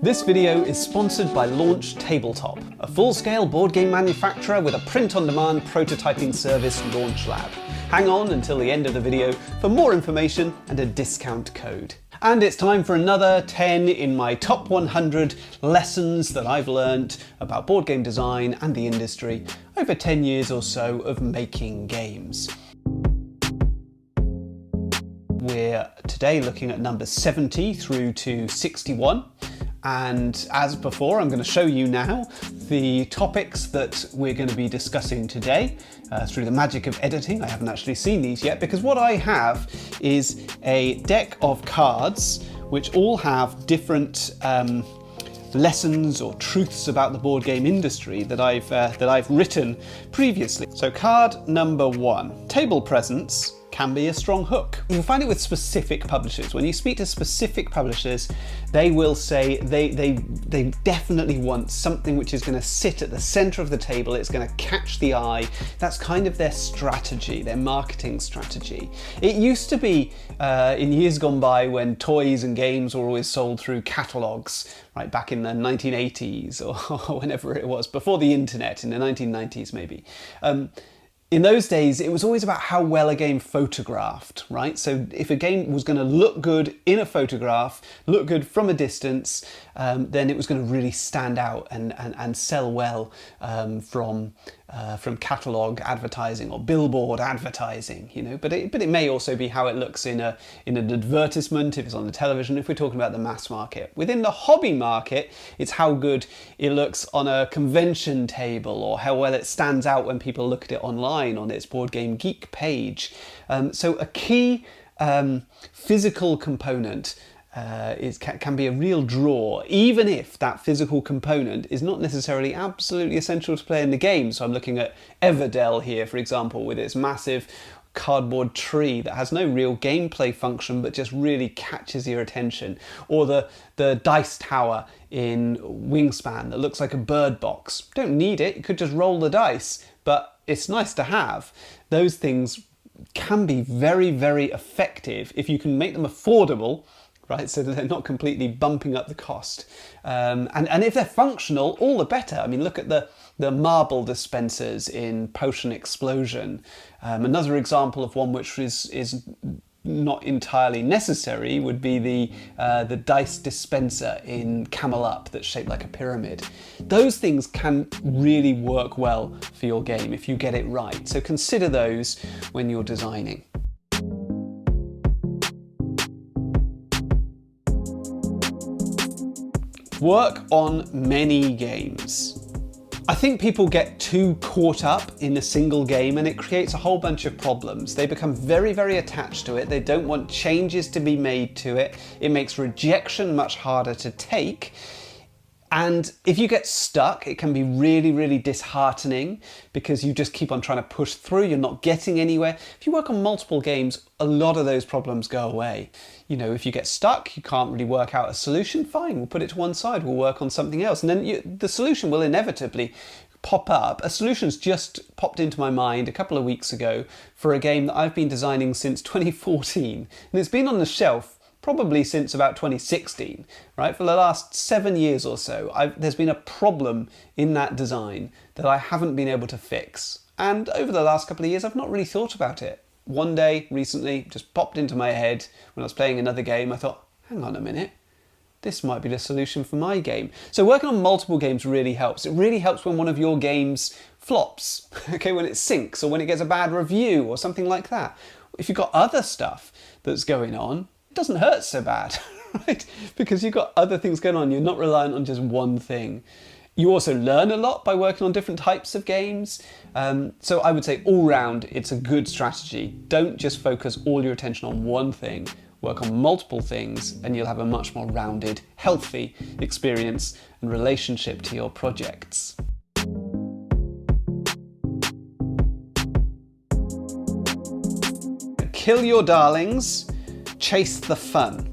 This video is sponsored by Launch Tabletop, a full-scale board game manufacturer with a print-on-demand prototyping service, Launch Lab. Hang on until the end of the video for more information and a discount code. And it's time for another 10 in my top 100 lessons that I've learnt about board game design and the industry over 10 years or so of making games. We're today looking at numbers 70 through to 61. And as before, I'm going to show you now the topics that we're going to be discussing today through the magic of editing. I haven't actually seen these yet because what I have is a deck of cards which all have different lessons or truths about the board game industry that I've written previously. So card number 1, table presence can be a strong hook. You'll find it with specific publishers. When you speak to specific publishers, they will say they definitely want something which is going to sit at the center of the table. It's going to catch the eye. That's kind of their strategy, their marketing strategy. It used to be in years gone by when toys and games were always sold through catalogs, right, back in the 1980s or whenever it was, before the internet, in the 1990s maybe. In those days, it was always about how well a game photographed, right? So if a game was going to look good in a photograph, look good from a distance, then it was going to really stand out and sell well from catalogue advertising or billboard advertising, you know. But it may also be how it looks in an advertisement if it's on the television. If we're talking about the mass market, within the hobby market, it's how good it looks on a convention table or how well it stands out when people look at it online on its Board Game Geek page. So a key physical component can be a real draw, even if that physical component is not necessarily absolutely essential to play in the game. So I'm looking at Everdell here, for example, with its massive cardboard tree that has no real gameplay function but just really catches your attention, or the dice tower in Wingspan that looks like a bird box. Don't need it, you could just roll the dice, but it's nice to have. Those things can be very, very effective if you can make them affordable, right, so that they're not completely bumping up the cost. And if they're functional, all the better. I mean, look at the marble dispensers in Potion Explosion. Another example of one which is not entirely necessary would be the dice dispenser in Camel Up that's shaped like a pyramid. Those things can really work well for your game if you get it right. So consider those when you're designing. Work on many games. I think people get too caught up in a single game and it creates a whole bunch of problems. They become very, very attached to it. They don't want changes to be made to it. It makes rejection much harder to take. And if you get stuck, it can be really, really disheartening because you just keep on trying to push through, you're not getting anywhere. If you work on multiple games, a lot of those problems go away. You know, if you get stuck, you can't really work out a solution, fine, we'll put it to one side, we'll work on something else. And then the solution will inevitably pop up. A solution's just popped into my mind a couple of weeks ago for a game that I've been designing since 2014. And it's been on the shelf probably since about 2016, right? For the last 7 years or so, there's been a problem in that design that I haven't been able to fix. And over the last couple of years, I've not really thought about it. One day recently, just popped into my head when I was playing another game. I thought, hang on a minute, this might be the solution for my game. So working on multiple games really helps. It really helps when one of your games flops, okay, when it sinks or when it gets a bad review or something like that. If you've got other stuff that's going on, it doesn't hurt so bad, right? Because you've got other things going on. You're not reliant on just one thing. You also learn a lot by working on different types of games. So I would say all round, it's a good strategy. Don't just focus all your attention on one thing. Work on multiple things and you'll have a much more rounded, healthy experience and relationship to your projects. Kill your darlings, chase the fun.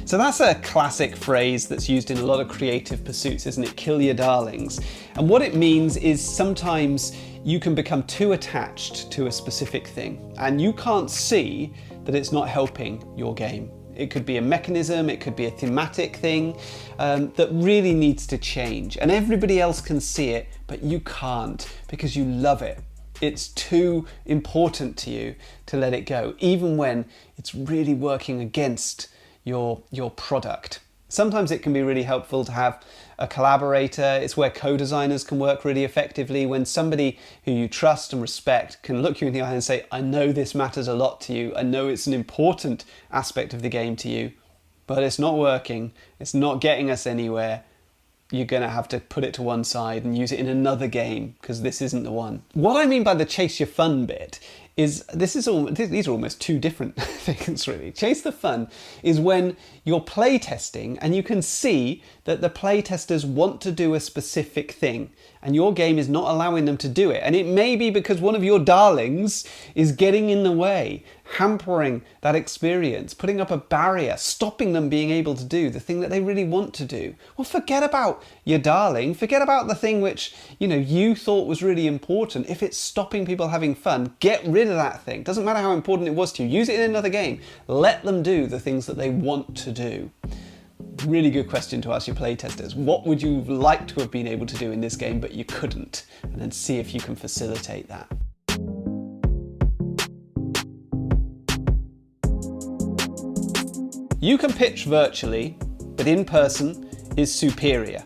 So that's a classic phrase that's used in a lot of creative pursuits, isn't it? Kill your darlings. And what it means is sometimes you can become too attached to a specific thing and you can't see that it's not helping your game. It could be a mechanism, it could be a thematic thing that really needs to change. And everybody else can see it, but you can't because you love it. It's too important to you to let it go, even when it's really working against your product. Sometimes it can be really helpful to have a collaborator. It's where co-designers can work really effectively, when somebody who you trust and respect can look you in the eye and say, I know this matters a lot to you. I know it's an important aspect of the game to you, but it's not working. It's not getting us anywhere. You're going to have to put it to one side and use it in another game because this isn't the one. What I mean by the chase your fun bit is these are almost two different things really. Chase the fun is when you're playtesting and you can see that the playtesters want to do a specific thing and your game is not allowing them to do it. And it may be because one of your darlings is getting in the way, hampering that experience, putting up a barrier, stopping them being able to do the thing that they really want to do. Well, forget about your darling, forget about the thing which, you thought was really important. If it's stopping people having fun, get rid of that thing. Doesn't matter how important it was to you. Use it in another game. Let them do the things that they want to do. Really good question to ask your playtesters. What would you like to have been able to do in this game but you couldn't? And then see if you can facilitate that. You can pitch virtually, but in person is superior.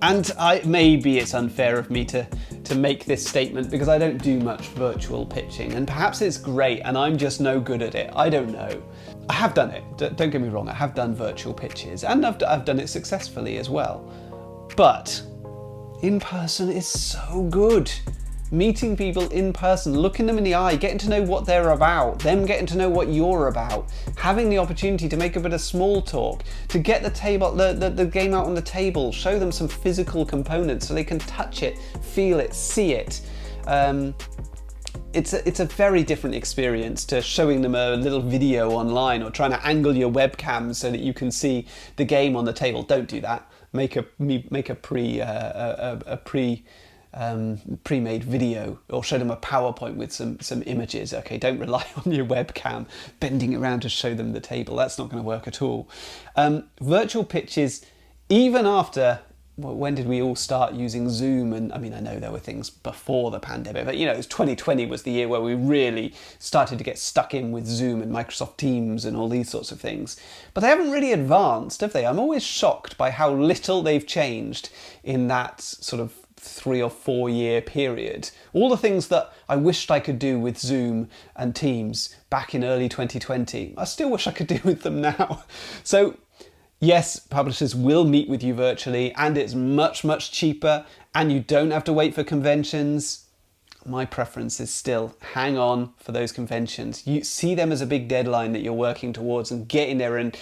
And maybe it's unfair of me to make this statement because I don't do much virtual pitching, and perhaps it's great and I'm just no good at it. I don't know. I have done it, don't get me wrong, I have done virtual pitches and I've done it successfully as well. But in person is so good. Meeting people in person, looking them in the eye, getting to know what they're about, them getting to know what you're about, having the opportunity to make a bit of small talk, to get the game out on the table, show them some physical components so they can touch it, feel it, see it. It's a very different experience to showing them a little video online or trying to angle your webcam so that you can see the game on the table. Don't do that. Make a pre-made video or show them a PowerPoint with some images. Okay, don't rely on your webcam bending around to show them the table. That's not going to work at all. Virtual pitches, even after, when did we all start using Zoom? And I know there were things before the pandemic, but 2020 was the year where we really started to get stuck in with Zoom and Microsoft Teams and all these sorts of things. But they haven't really advanced, have they? I'm always shocked by how little they've changed in that sort of 3 or 4 year period. All the things that I wished I could do with Zoom and Teams back in early 2020, I still wish I could do with them now. So yes, publishers will meet with you virtually and it's much, much cheaper and you don't have to wait for conventions. My preference is still hang on for those conventions. You see them as a big deadline that you're working towards and get in there and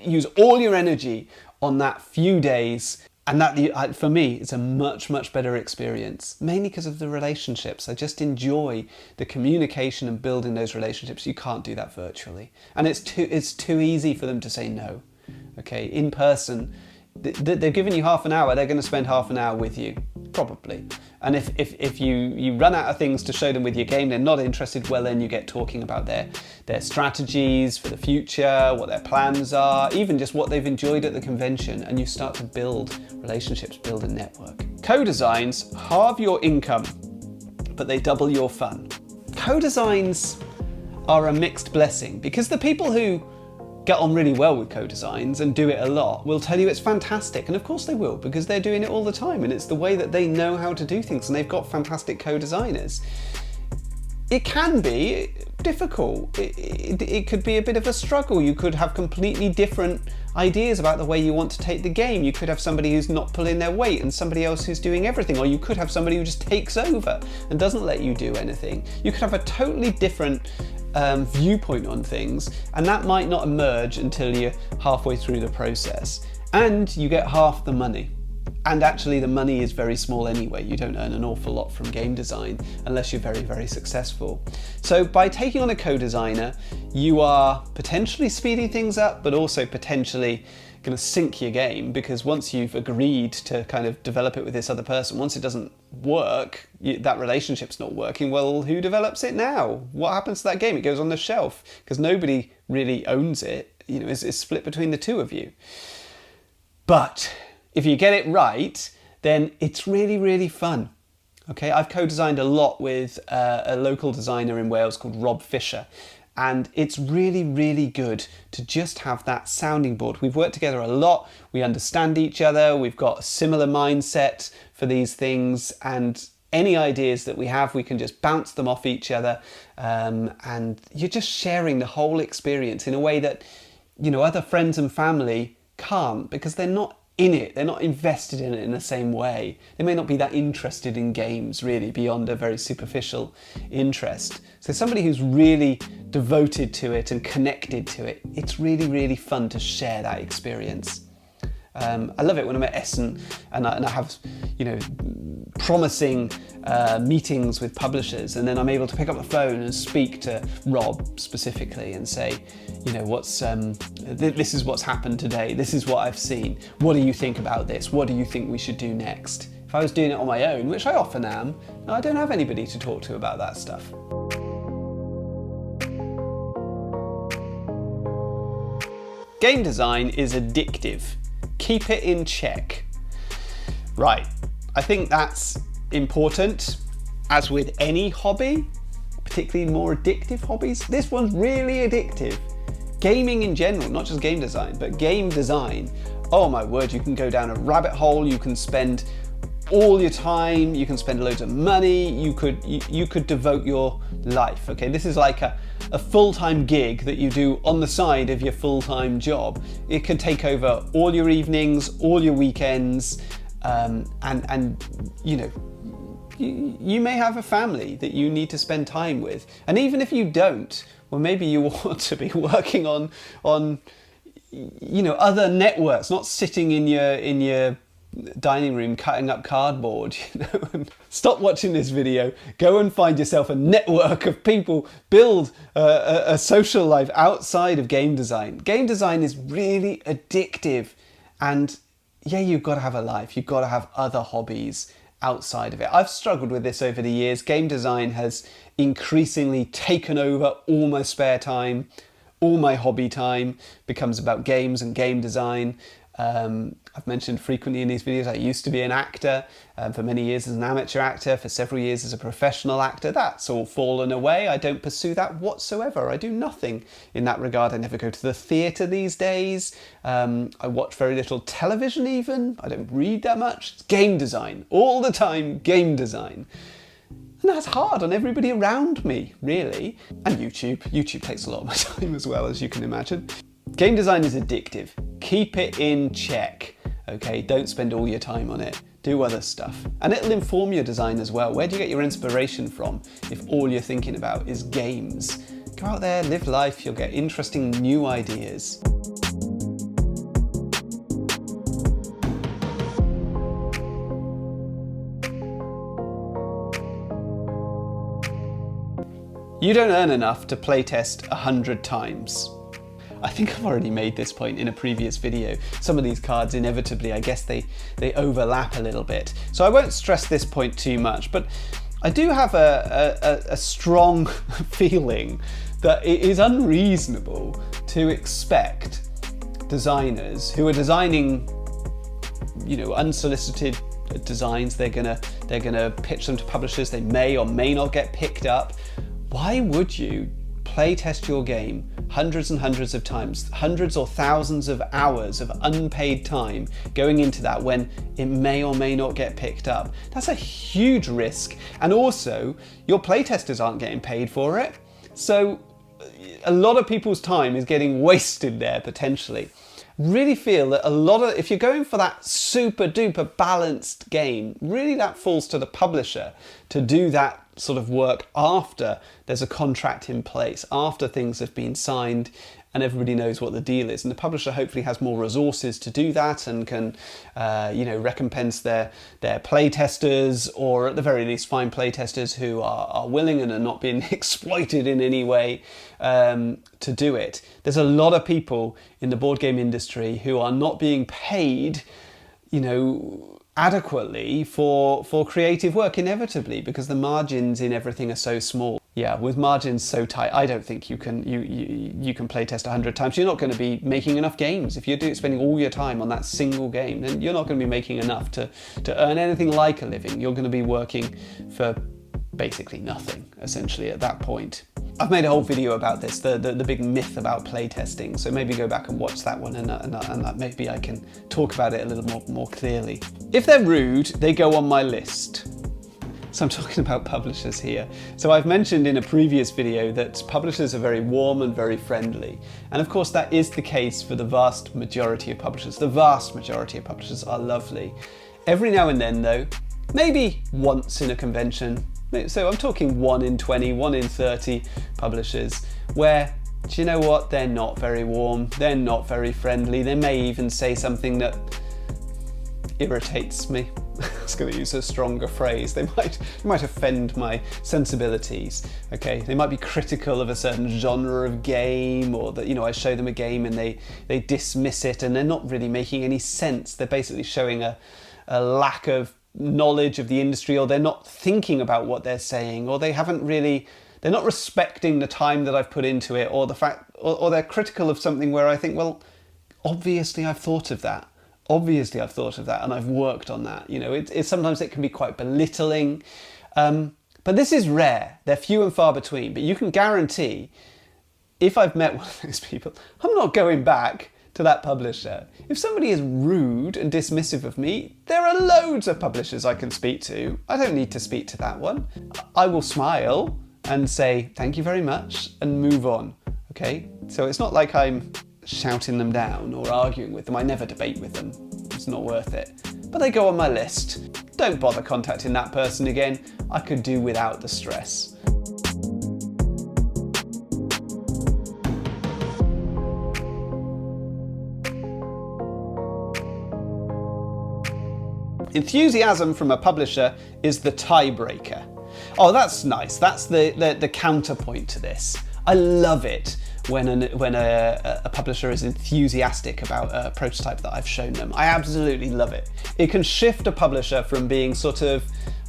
use all your energy on that few days. And that, for me, is a much, much better experience, mainly because of the relationships. I just enjoy the communication and building those relationships. You can't do that virtually. And it's too easy for them to say no. Okay, in person, they've given you half an hour, they're going to spend half an hour with you, probably. And if you run out of things to show them with your game, they're not interested, well then you get talking about their strategies for the future, what their plans are, even just what they've enjoyed at the convention, and you start to build relationships, build a network. Co-designs halve your income, but they double your fun. Co-designs are a mixed blessing because the people who get on really well with co-designs and do it a lot will tell you it's fantastic, and of course they will because they're doing it all the time and it's the way that they know how to do things and they've got fantastic co-designers. It can be difficult, it could be a bit of a struggle. You could have completely different ideas about the way you want to take the game. You could have somebody who's not pulling their weight and somebody else who's doing everything, or you could have somebody who just takes over and doesn't let you do anything. You could have a totally different viewpoint on things, and that might not emerge until you're halfway through the process, and you get half the money. And actually the money is very small anyway. You don't earn an awful lot from game design unless you're very, very successful. So by taking on a co-designer, you are potentially speeding things up, but also potentially going to sink your game, because once you've agreed to kind of develop it with this other person, once it doesn't work, that relationship's not working, well, who develops it now? What happens to that game? It goes on the shelf because nobody really owns it. You know, it's split between the two of you. But if you get it right, then it's really, really fun. Okay, I've co-designed a lot with a local designer in Wales called Rob Fisher, and it's really, really good to just have that sounding board. We've worked together a lot, we understand each other, we've got a similar mindset for these things, and any ideas that we have, we can just bounce them off each other, and you're just sharing the whole experience in a way that, you know, other friends and family can't, because they're not in it, they're not invested in it in the same way. They may not be that interested in games really beyond a very superficial interest. So somebody who's really devoted to it and connected to it, it's really, really fun to share that experience. I love it when I'm at Essen and I have, you know, promising meetings with publishers, and then I'm able to pick up the phone and speak to Rob specifically and say, you know, this is what's happened today, this is what I've seen, what do you think about this, what do you think we should do next? If I was doing it on my own, which I often am, I don't have anybody to talk to about that stuff. Game design is addictive. Keep it in check. Right, I think that's important. As with any hobby, particularly more addictive hobbies, this one's really addictive. Gaming in general, not just game design, but game design. Oh my word, you can go down a rabbit hole, you can spend all your time, you can spend loads of money, you could devote your life. Okay, this is like a full-time gig that you do on the side of your full-time job. It can take over all your evenings, all your weekends, and you know, you may have a family that you need to spend time with. And even if you don't, well, maybe you want to be working on you know, other networks, not sitting in your dining room cutting up cardboard, you know. And stop watching this video, go and find yourself a network of people, build a social life outside of game design. Game design is really addictive, and yeah, you've got to have a life, you've got to have other hobbies outside of it. I've struggled with this over the years. Game design has increasingly taken over all my spare time. All my hobby time becomes about games and game design. I've mentioned frequently in these videos, I used to be an actor for many years as an amateur actor, for several years as a professional actor. That's all fallen away. I don't pursue that whatsoever. I do nothing in that regard. I never go to the theatre these days. I watch very little television even. I don't read that much. It's game design. All the time, game design. And that's hard on everybody around me, really. And YouTube. YouTube takes a lot of my time as well, as you can imagine. Game design is addictive. Keep it in check, okay? Don't spend all your time on it. Do other stuff. And it'll inform your design as well. Where do you get your inspiration from if all you're thinking about is games? Go out there, live life, you'll get interesting new ideas. You don't earn enough to playtest 100 times. I think I've already made this point in a previous video. Some of these cards, inevitably, I guess they overlap a little bit. So I won't stress this point too much, but I do have a strong feeling that it is unreasonable to expect designers who are designing, you know, unsolicited designs, they're gonna pitch them to publishers, they may or may not get picked up. Why would you playtest your game hundreds and hundreds of times, hundreds or thousands of hours of unpaid time going into that when it may or may not get picked up? That's a huge risk. And also, your playtesters aren't getting paid for it. So a lot of people's time is getting wasted there potentially. Really feel that if you're going for that super duper balanced game, really that falls to the publisher to do that sort of work after there's a contract in place, after things have been signed and everybody knows what the deal is. And the publisher hopefully has more resources to do that and can, recompense their playtesters, or at the very least find playtesters who are willing and are not being exploited in any way to do it. There's a lot of people in the board game industry who are not being paid, adequately for creative work, inevitably, because the margins in everything are so small. Yeah, with margins so tight, I don't think you can playtest 100 times. You're not going to be making enough games. If you're spending all your time on that single game, then you're not going to be making enough to earn anything like a living. You're going to be working for basically nothing, essentially, at that point. I've made a whole video about this, the big myth about playtesting, so maybe go back and watch that one, and maybe I can talk about it a little more clearly. If they're rude, they go on my list. So I'm talking about publishers here. So I've mentioned in a previous video that publishers are very warm and very friendly. And of course that is the case for the vast majority of publishers. The vast majority of publishers are lovely. Every now and then though, maybe once in a convention, so I'm talking 1 in 20, 1 in 30 publishers where, do you know what, they're not very warm, they're not very friendly, they may even say something that irritates me. I was going to use a stronger phrase. They might offend my sensibilities. Okay, they might be critical of a certain genre of game, or that I show them a game and they dismiss it and they're not really making any sense. They're basically showing a lack of knowledge of the industry, or they're not thinking about what they're saying, or they're not respecting the time that I've put into it, or the fact, or they're critical of something where I think, well, obviously I've thought of that. Obviously I've thought of that and I've worked on that. Sometimes it can be quite belittling, but this is rare. They're few and far between, but you can guarantee if I've met one of those people, I'm not going back to that publisher. If somebody is rude and dismissive of me, there are loads of publishers I can speak to. I don't need to speak to that one. I will smile and say, thank you very much, and move on, okay? So it's not like I'm shouting them down or arguing with them. I never debate with them. It's not worth it. But they go on my list. Don't bother contacting that person again. I could do without the stress. Enthusiasm from a publisher is the tiebreaker. Oh, that's nice. That's the counterpoint to this. I love it when a publisher is enthusiastic about a prototype that I've shown them. I absolutely love it. It can shift a publisher from being sort of,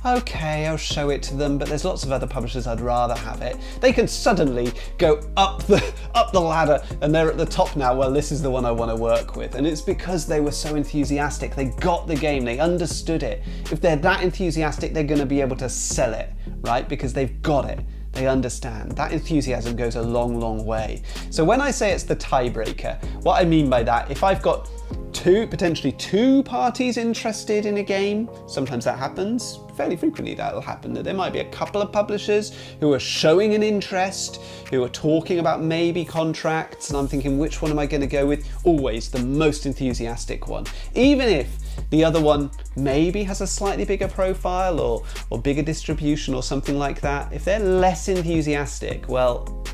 okay, I'll show it to them, but there's lots of other publishers I'd rather have it. They can suddenly go up the ladder and they're at the top now. Well, this is the one I want to work with. And it's because they were so enthusiastic. They got the game, they understood it. If they're that enthusiastic, they're going to be able to sell it, right? Because they've got it. They understand. That enthusiasm goes a long, long way. So when I say it's the tiebreaker, what I mean by that, if I've got potentially two parties interested in a game, sometimes that happens, fairly frequently that'll happen, that there might be a couple of publishers who are showing an interest, who are talking about maybe contracts, and I'm thinking, which one am I going to go with? Always the most enthusiastic one. Even if the other one maybe has a slightly bigger profile or bigger distribution or something like that. If they're less enthusiastic, well,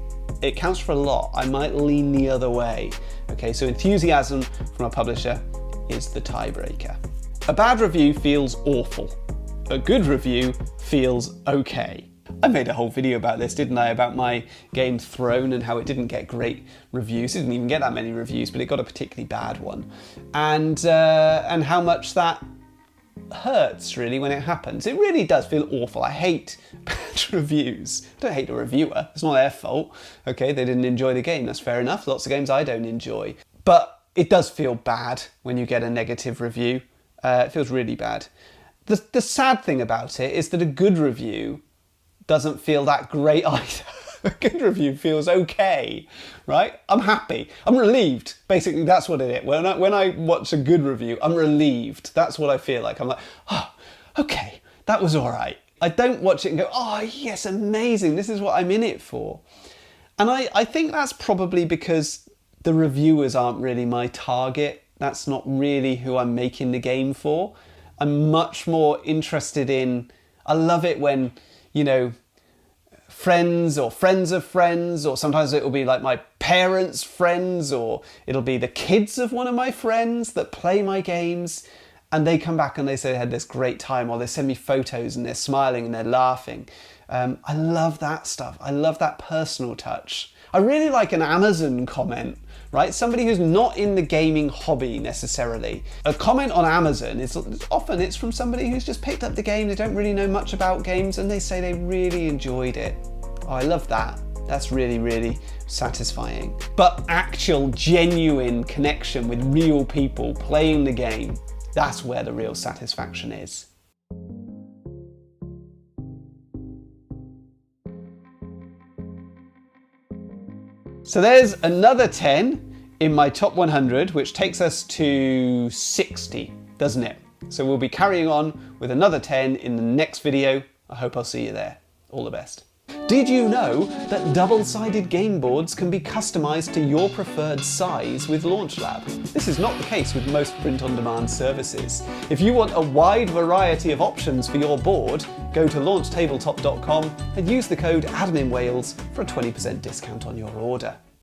it counts for a lot. I might lean the other way. Okay, so enthusiasm from a publisher is the tiebreaker. A bad review feels awful. A good review feels okay. I made a whole video about this, didn't I? About my game Throne and how it didn't get great reviews. It didn't even get that many reviews, but it got a particularly bad one. And how much that hurts really when it happens. It really does feel awful. I hate bad reviews. I don't hate the reviewer. It's not their fault. Okay, they didn't enjoy the game. That's fair enough. Lots of games I don't enjoy. But it does feel bad when you get a negative review. It feels really bad. The sad thing about it is that a good review doesn't feel that great either. A good review feels okay, right? I'm happy. I'm relieved. Basically, that's what it is. When I watch a good review, I'm relieved. That's what I feel like. I'm like, oh, okay, that was all right. I don't watch it and go, oh, yes, amazing. This is what I'm in it for. And I think that's probably because the reviewers aren't really my target. That's not really who I'm making the game for. I'm much more interested in, I love it when, friends or friends of friends, or sometimes it will be like my parents, friends, or it'll be the kids of one of my friends that play my games, and they come back and they say they had this great time, or they send me photos and they're smiling and they're laughing. I love that stuff. I love that personal touch. I really like an Amazon comment, right? Somebody who's not in the gaming hobby necessarily. A comment on Amazon is often it's from somebody who's just picked up the game, they don't really know much about games, and they say they really enjoyed it. Oh, I love that. That's really, really satisfying. But actual, genuine connection with real people playing the game, that's where the real satisfaction is. So there's another 10 in my top 100, which takes us to 60, doesn't it? So we'll be carrying on with another 10 in the next video. I hope I'll see you there. All the best. Did you know that double-sided game boards can be customized to your preferred size with LaunchLab? This is not the case with most print-on-demand services. If you want a wide variety of options for your board, go to launchtabletop.com and use the code AdminWales for a 20% discount on your order.